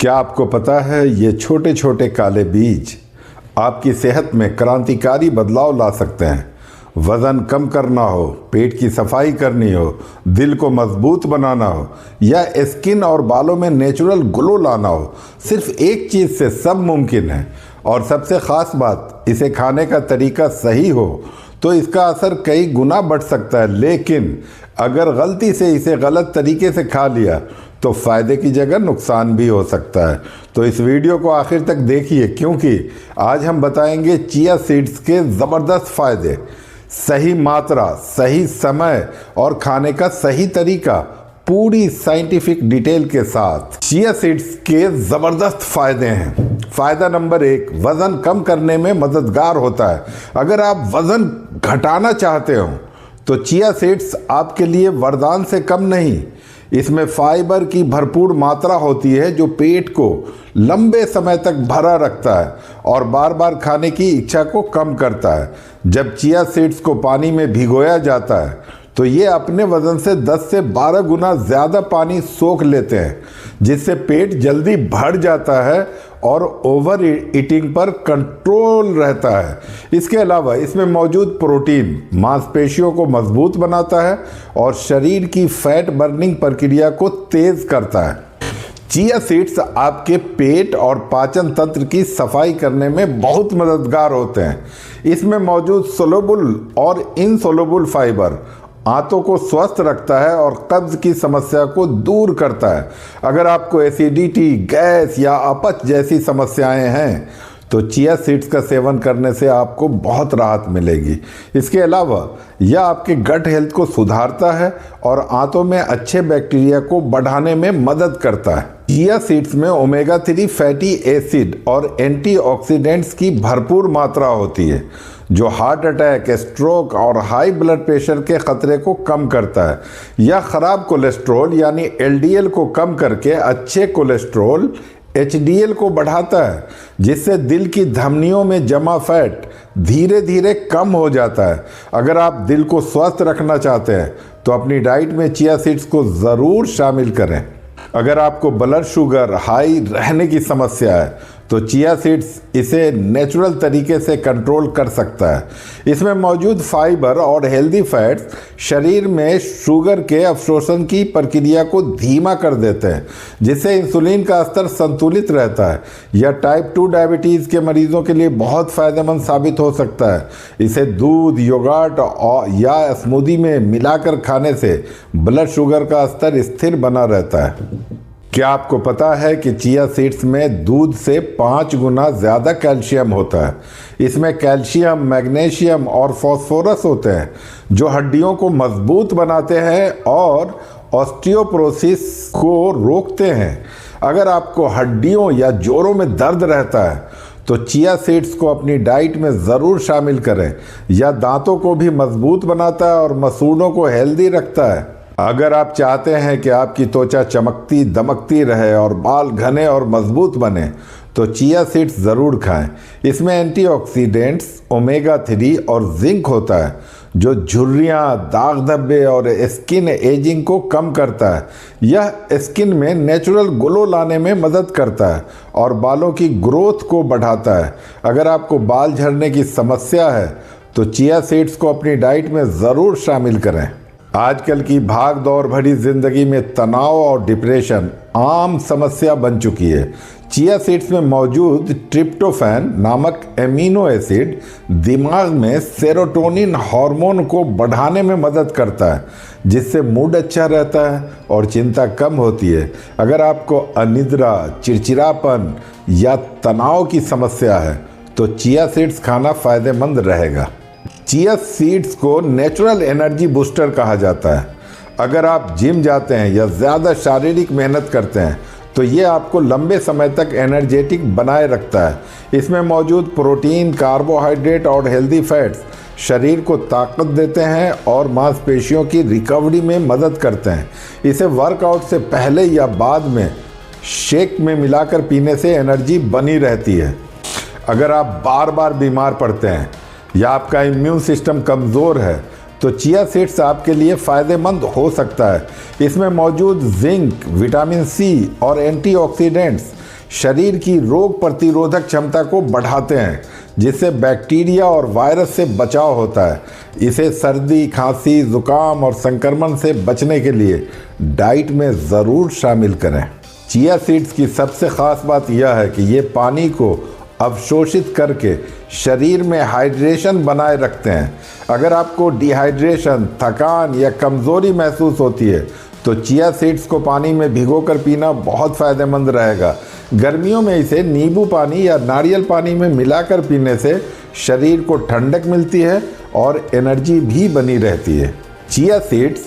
क्या आपको पता है ये छोटे छोटे काले बीज आपकी सेहत में क्रांतिकारी बदलाव ला सकते हैं। वज़न कम करना हो, पेट की सफाई करनी हो, दिल को मजबूत बनाना हो या स्किन और बालों में नेचुरल ग्लो लाना हो, सिर्फ एक चीज़ से सब मुमकिन है। और सबसे ख़ास बात, इसे खाने का तरीका सही हो तो इसका असर कई गुना बढ़ सकता है। लेकिन अगर गलती से इसे गलत तरीके से खा लिया तो फ़ायदे की जगह नुकसान भी हो सकता है। तो इस वीडियो को आखिर तक देखिए, क्योंकि आज हम बताएंगे चिया सीड्स के ज़बरदस्त फ़ायदे, सही मात्रा, सही समय और खाने का सही तरीका, पूरी साइंटिफिक डिटेल के साथ। चिया सीड्स के ज़बरदस्त फ़ायदे हैं। फ़ायदा नंबर 1, वज़न कम करने में मददगार होता है। अगर आप वज़न घटाना चाहते हो तो चिया सीड्स आपके लिए वरदान से कम नहीं। इसमें फाइबर की भरपूर मात्रा होती है जो पेट को लंबे समय तक भरा रखता है और बार बार खाने की इच्छा को कम करता है। जब चिया सीड्स को पानी में भिगोया जाता है तो ये अपने वज़न से 10 से 12 गुना ज़्यादा पानी सोख लेते हैं, जिससे पेट जल्दी भर जाता है और ओवर ईटिंग पर कंट्रोल रहता है। इसके अलावा इसमें मौजूद प्रोटीन मांसपेशियों को मजबूत बनाता है और शरीर की फैट बर्निंग प्रक्रिया को तेज़ करता है। चिया सीड्स आपके पेट और पाचन तंत्र की सफाई करने में बहुत मददगार होते हैं। इसमें मौजूद सोलुबल और इनसोलुबल फाइबर आंतों को स्वस्थ रखता है और कब्ज की समस्या को दूर करता है। अगर आपको एसिडिटी, गैस या अपच जैसी समस्याएं हैं तो चिया सीड्स का सेवन करने से आपको बहुत राहत मिलेगी। इसके अलावा यह आपके गट हेल्थ को सुधारता है और आंतों में अच्छे बैक्टीरिया को बढ़ाने में मदद करता है। चिया सीड्स में ओमेगा 3 फैटी एसिड और एंटीऑक्सीडेंट्स की भरपूर मात्रा होती है, जो हार्ट अटैक, स्ट्रोक और हाई ब्लड प्रेशर के खतरे को कम करता है। यह खराब कोलेस्ट्रॉल यानी एलडीएल को कम करके अच्छे कोलेस्ट्रॉल एचडीएल को बढ़ाता है, जिससे दिल की धमनियों में जमा फैट धीरे धीरे कम हो जाता है। अगर आप दिल को स्वस्थ रखना चाहते हैं तो अपनी डाइट में चिया सीड्स को ज़रूर शामिल करें। अगर आपको ब्लड शुगर हाई रहने की समस्या है तो चिया सीड्स इसे नेचुरल तरीके से कंट्रोल कर सकता है। इसमें मौजूद फाइबर और हेल्दी फैट्स शरीर में शुगर के अवशोषण की प्रक्रिया को धीमा कर देते हैं, जिससे इंसुलिन का स्तर संतुलित रहता है। यह टाइप 2 डायबिटीज़ के मरीजों के लिए बहुत फ़ायदेमंद साबित हो सकता है। इसे दूध, योगर्ट या स्मूदी में मिलाकर खाने से ब्लड शुगर का स्तर स्थिर बना रहता है। क्या आपको पता है कि चिया सीड्स में दूध से 5 गुना ज़्यादा कैल्शियम होता है? इसमें कैल्शियम, मैग्नीशियम और फास्फोरस होते हैं जो हड्डियों को मजबूत बनाते हैं और ऑस्टियोपोरोसिस को रोकते हैं। अगर आपको हड्डियों या जोड़ों में दर्द रहता है तो चिया सीड्स को अपनी डाइट में ज़रूर शामिल करें। यह दांतों को भी मजबूत बनाता है और मसूड़ों को हेल्दी रखता है। अगर आप चाहते हैं कि आपकी त्वचा चमकती दमकती रहे और बाल घने और मजबूत बने तो चिया सीड्स ज़रूर खाएं। इसमें एंटीऑक्सीडेंट्स, ओमेगा 3 और जिंक होता है, जो झुर्रियाँ, दाग धब्बे और स्किन एजिंग को कम करता है। यह स्किन में नेचुरल ग्लो लाने में मदद करता है और बालों की ग्रोथ को बढ़ाता है। अगर आपको बाल झड़ने की समस्या है तो चिया सीड्स को अपनी डाइट में ज़रूर शामिल करें। आजकल की भाग दौड़ भरी जिंदगी में तनाव और डिप्रेशन आम समस्या बन चुकी है। चिया सीड्स में मौजूद ट्रिप्टोफैन नामक एमिनो एसिड दिमाग में सेरोटोनिन हार्मोन को बढ़ाने में मदद करता है, जिससे मूड अच्छा रहता है और चिंता कम होती है। अगर आपको अनिद्रा, चिड़चिड़ापन या तनाव की समस्या है तो चिया सीड्स खाना फ़ायदेमंद रहेगा। चिया सीड्स को नेचुरल एनर्जी बूस्टर कहा जाता है। अगर आप जिम जाते हैं या ज़्यादा शारीरिक मेहनत करते हैं तो ये आपको लंबे समय तक एनर्जेटिक बनाए रखता है। इसमें मौजूद प्रोटीन, कार्बोहाइड्रेट और हेल्दी फैट्स शरीर को ताकत देते हैं और मांसपेशियों की रिकवरी में मदद करते हैं। इसे वर्कआउट से पहले या बाद में शेक में मिलाकर पीने से एनर्जी बनी रहती है। अगर आप बार बार बीमार पड़ते हैं या आपका इम्यून सिस्टम कमज़ोर है तो चिया सीड्स आपके लिए फ़ायदेमंद हो सकता है। इसमें मौजूद जिंक, विटामिन सी और एंटीऑक्सीडेंट्स शरीर की रोग प्रतिरोधक क्षमता को बढ़ाते हैं, जिससे बैक्टीरिया और वायरस से बचाव होता है। इसे सर्दी, खांसी, जुकाम और संक्रमण से बचने के लिए डाइट में ज़रूर शामिल करें। चिया सीड्स की सबसे ख़ास बात यह है कि ये पानी को अवशोषित करके शरीर में हाइड्रेशन बनाए रखते हैं। अगर आपको डिहाइड्रेशन, थकान या कमज़ोरी महसूस होती है तो चिया सीड्स को पानी में भिगोकर पीना बहुत फ़ायदेमंद रहेगा। गर्मियों में इसे नींबू पानी या नारियल पानी में मिलाकर पीने से शरीर को ठंडक मिलती है और एनर्जी भी बनी रहती है। चिया सीड्स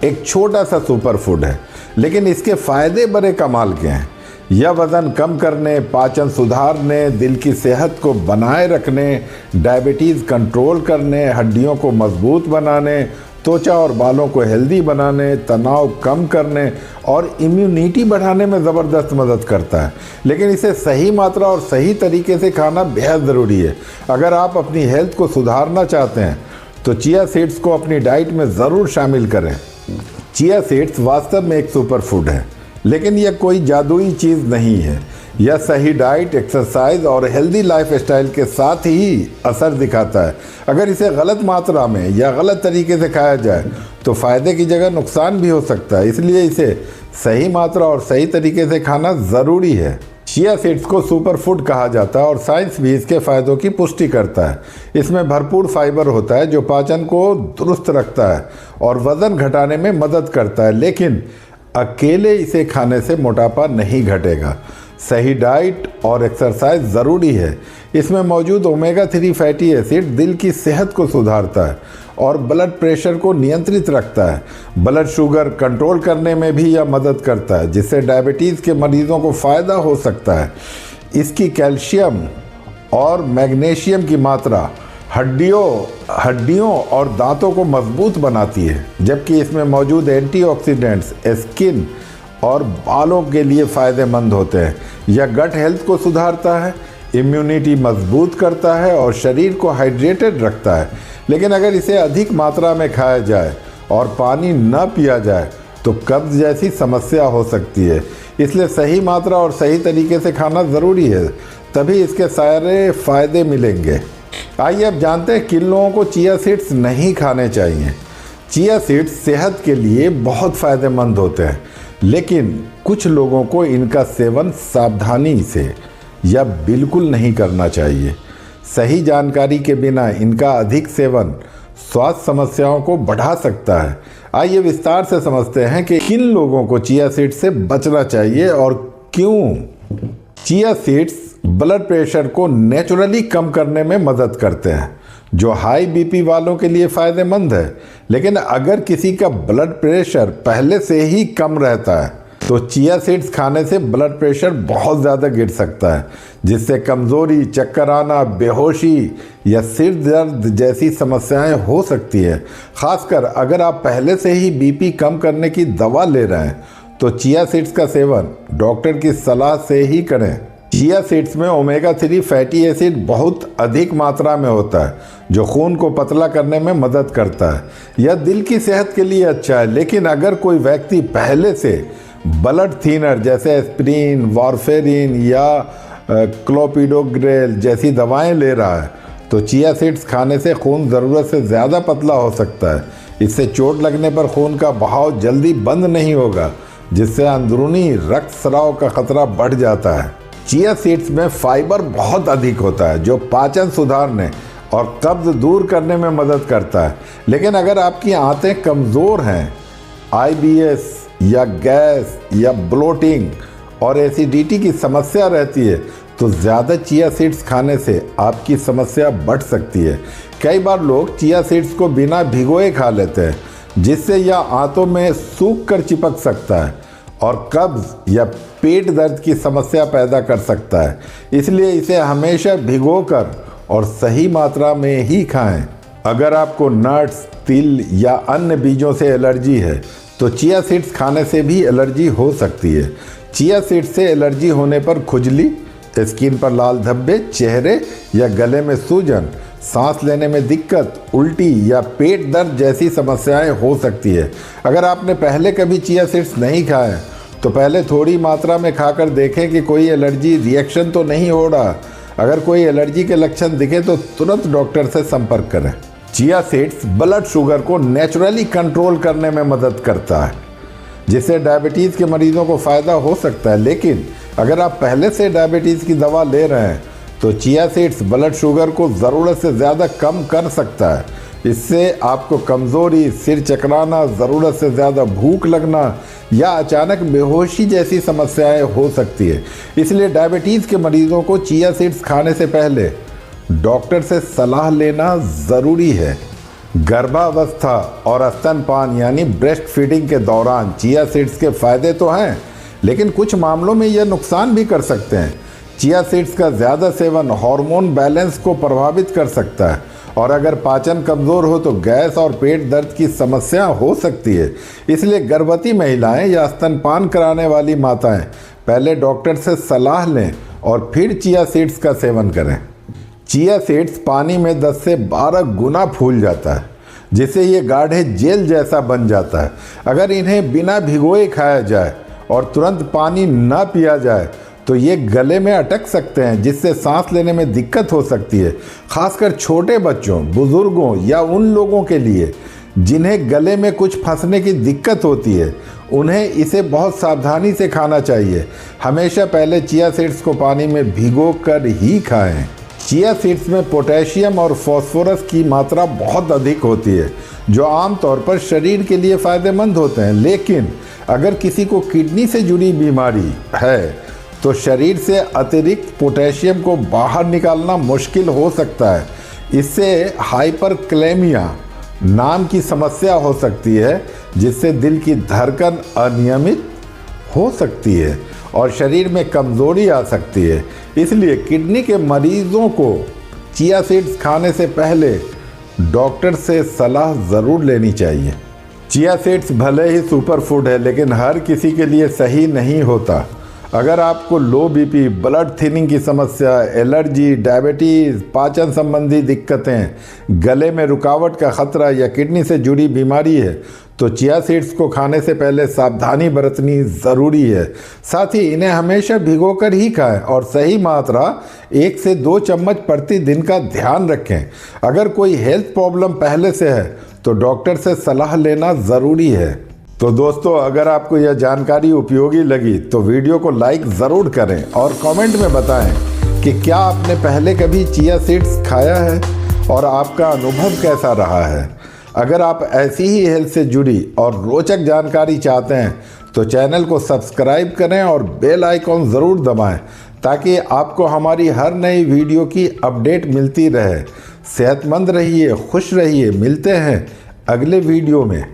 एक छोटा सा सुपर फूड है, लेकिन इसके फ़ायदे बड़े कमाल के हैं। यह वज़न कम करने, पाचन सुधारने, दिल की सेहत को बनाए रखने, डायबिटीज़ कंट्रोल करने, हड्डियों को मजबूत बनाने, त्वचा और बालों को हेल्दी बनाने, तनाव कम करने और इम्यूनिटी बढ़ाने में ज़बरदस्त मदद करता है। लेकिन इसे सही मात्रा और सही तरीके से खाना बेहद ज़रूरी है। अगर आप अपनी हेल्थ को सुधारना चाहते हैं तो चिया सीड्स को अपनी डाइट में ज़रूर शामिल करें। चिया सीड्स वास्तव में एक सुपर फूड है, लेकिन यह कोई जादुई चीज़ नहीं है। यह सही डाइट, एक्सरसाइज और हेल्दी लाइफस्टाइल के साथ ही असर दिखाता है। अगर इसे गलत मात्रा में या गलत तरीके से खाया जाए तो फ़ायदे की जगह नुकसान भी हो सकता है। इसलिए इसे सही मात्रा और सही तरीके से खाना ज़रूरी है। चिया सीड्स को सुपर फूड कहा जाता है और साइंस भी इसके फ़ायदों की पुष्टि करता है। इसमें भरपूर फाइबर होता है जो पाचन को दुरुस्त रखता है और वज़न घटाने में मदद करता है। लेकिन अकेले इसे खाने से मोटापा नहीं घटेगा। सही डाइट और एक्सरसाइज ज़रूरी है। इसमें मौजूद ओमेगा 3 फैटी एसिड दिल की सेहत को सुधारता है और ब्लड प्रेशर को नियंत्रित रखता है। ब्लड शुगर कंट्रोल करने में भी यह मदद करता है, जिससे डायबिटीज़ के मरीजों को फ़ायदा हो सकता है। इसकी कैल्शियम और मैग्नीशियम की मात्रा हड्डियों और दांतों को मजबूत बनाती है, जबकि इसमें मौजूद एंटीऑक्सीडेंट्स स्किन और बालों के लिए फ़ायदेमंद होते हैं। यह गट हेल्थ को सुधारता है, इम्यूनिटी मजबूत करता है और शरीर को हाइड्रेटेड रखता है। लेकिन अगर इसे अधिक मात्रा में खाया जाए और पानी न पिया जाए तो कब्ज़ जैसी समस्या हो सकती है। इसलिए सही मात्रा और सही तरीके से खाना ज़रूरी है, तभी इसके सारे फ़ायदे मिलेंगे। आइए अब जानते हैं किन लोगों को चिया सीड्स नहीं खाने चाहिए। चिया सीड्स सेहत के लिए बहुत फ़ायदेमंद होते हैं, लेकिन कुछ लोगों को इनका सेवन सावधानी से या बिल्कुल नहीं करना चाहिए। सही जानकारी के बिना इनका अधिक सेवन स्वास्थ्य समस्याओं को बढ़ा सकता है। आइए विस्तार से समझते हैं कि किन लोगों को चिया सीड्स से बचना चाहिए और क्यों। चिया सीड्स ब्लड प्रेशर को नेचुरली कम करने में मदद करते हैं, जो हाई बीपी वालों के लिए फ़ायदेमंद है। लेकिन अगर किसी का ब्लड प्रेशर पहले से ही कम रहता है तो चिया सीड्स खाने से ब्लड प्रेशर बहुत ज़्यादा गिर सकता है, जिससे कमज़ोरी, चक्कर आना, बेहोशी या सिर दर्द जैसी समस्याएं हो सकती हैं। ख़ासकर अगर आप पहले से ही बीपी कम करने की दवा ले रहे हैं तो चिया सीड्स का सेवन डॉक्टर की सलाह से ही करें। चिया सीड्स में ओमेगा 3 फैटी एसिड बहुत अधिक मात्रा में होता है, जो खून को पतला करने में मदद करता है। यह दिल की सेहत के लिए अच्छा है। लेकिन अगर कोई व्यक्ति पहले से ब्लड थिनर जैसे एस्पिरिन, वारफेरिन या क्लोपिडोग्रेल जैसी दवाएं ले रहा है तो चिया सीड्स खाने से खून ज़रूरत से ज़्यादा पतला हो सकता है। इससे चोट लगने पर खून का बहाव जल्दी बंद नहीं होगा, जिससे अंदरूनी रक्तस्राव का खतरा बढ़ जाता है। चिया सीड्स में फाइबर बहुत अधिक होता है, जो पाचन सुधारने और कब्ज दूर करने में मदद करता है। लेकिन अगर आपकी आंतें कमज़ोर हैं, IBS या गैस या ब्लोटिंग और एसिडिटी की समस्या रहती है तो ज़्यादा चिया सीड्स खाने से आपकी समस्या बढ़ सकती है। कई बार लोग चिया सीड्स को बिना भिगोए खा लेते हैं, जिससे यह आंतों में सूख कर चिपक सकता है और कब्ज या पेट दर्द की समस्या पैदा कर सकता है। इसलिए इसे हमेशा भिगोकर और सही मात्रा में ही खाएं। अगर आपको नट्स, तिल या अन्य बीजों से एलर्जी है तो चिया सीड्स खाने से भी एलर्जी हो सकती है। चिया सीड्स से एलर्जी होने पर खुजली, स्किन पर लाल धब्बे, चेहरे या गले में सूजन, सांस लेने में दिक्कत, उल्टी या पेट दर्द जैसी समस्याएं हो सकती है। अगर आपने पहले कभी चिया सीड्स नहीं खाए तो पहले थोड़ी मात्रा में खाकर देखें कि कोई एलर्जी रिएक्शन तो नहीं हो रहा। अगर कोई एलर्जी के लक्षण दिखे तो तुरंत डॉक्टर से संपर्क करें। चिया सीड्स ब्लड शुगर को नेचुरली कंट्रोल करने में मदद करता है, जिससे डायबिटीज़ के मरीजों को फ़ायदा हो सकता है। लेकिन अगर आप पहले से डायबिटीज़ की दवा ले रहे हैं तो चिया सीड्स ब्लड शुगर को ज़रूरत से ज़्यादा कम कर सकता है। इससे आपको कमज़ोरी, सिर चकराना, ज़रूरत से ज़्यादा भूख लगना या अचानक बेहोशी जैसी समस्याएं हो सकती है। इसलिए डायबिटीज़ के मरीजों को चिया सीड्स खाने से पहले डॉक्टर से सलाह लेना ज़रूरी है। गर्भावस्था और स्तनपान यानी ब्रेस्ट फीडिंग के दौरान चिया सीड्स के फ़ायदे तो हैं, लेकिन कुछ मामलों में यह नुकसान भी कर सकते हैं। चिया सीड्स का ज़्यादा सेवन हार्मोन बैलेंस को प्रभावित कर सकता है और अगर पाचन कमज़ोर हो तो गैस और पेट दर्द की समस्या हो सकती है। इसलिए गर्भवती महिलाएं या स्तनपान कराने वाली माताएं पहले डॉक्टर से सलाह लें और फिर चिया सीड्स का सेवन करें। चिया सीड्स पानी में 10 से 12 गुना फूल जाता है, जिससे ये गाढ़े जेल जैसा बन जाता है। अगर इन्हें बिना भिगोए खाया जाए और तुरंत पानी न पिया जाए तो ये गले में अटक सकते हैं, जिससे सांस लेने में दिक्कत हो सकती है। खासकर छोटे बच्चों, बुजुर्गों या उन लोगों के लिए जिन्हें गले में कुछ फंसने की दिक्कत होती है, उन्हें इसे बहुत सावधानी से खाना चाहिए। हमेशा पहले चिया सीड्स को पानी में भिगो कर ही खाएं। चिया सीड्स में पोटेशियम और फास्फोरस की मात्रा बहुत अधिक होती है, जो आमतौर पर शरीर के लिए फ़ायदेमंद होते हैं। लेकिन अगर किसी को किडनी से जुड़ी बीमारी है तो शरीर से अतिरिक्त पोटेशियम को बाहर निकालना मुश्किल हो सकता है। इससे हाइपरकैलेमिया नाम की समस्या हो सकती है, जिससे दिल की धड़कन अनियमित हो सकती है और शरीर में कमज़ोरी आ सकती है। इसलिए किडनी के मरीजों को चिया सीड्स खाने से पहले डॉक्टर से सलाह ज़रूर लेनी चाहिए। चिया सीड्स भले ही सुपर फूड है, लेकिन हर किसी के लिए सही नहीं होता। अगर आपको लो बीपी, ब्लड थिनिंग की समस्या, एलर्जी, डायबिटीज़, पाचन संबंधी दिक्कतें, गले में रुकावट का खतरा या किडनी से जुड़ी बीमारी है तो चिया सीड्स को खाने से पहले सावधानी बरतनी ज़रूरी है। साथ ही इन्हें हमेशा भिगोकर ही खाएं और सही मात्रा 1 से 2 चम्मच प्रतिदिन का ध्यान रखें। अगर कोई हेल्थ प्रॉब्लम पहले से है तो डॉक्टर से सलाह लेना ज़रूरी है। तो दोस्तों, अगर आपको यह जानकारी उपयोगी लगी तो वीडियो को लाइक ज़रूर करें और कमेंट में बताएं कि क्या आपने पहले कभी चिया सीड्स खाया है और आपका अनुभव कैसा रहा है। अगर आप ऐसी ही हेल्थ से जुड़ी और रोचक जानकारी चाहते हैं तो चैनल को सब्सक्राइब करें और बेल आइकॉन ज़रूर दबाएं, ताकि आपको हमारी हर नई वीडियो की अपडेट मिलती रहे। सेहतमंद रहिए, खुश रहिए। मिलते हैं अगले वीडियो में।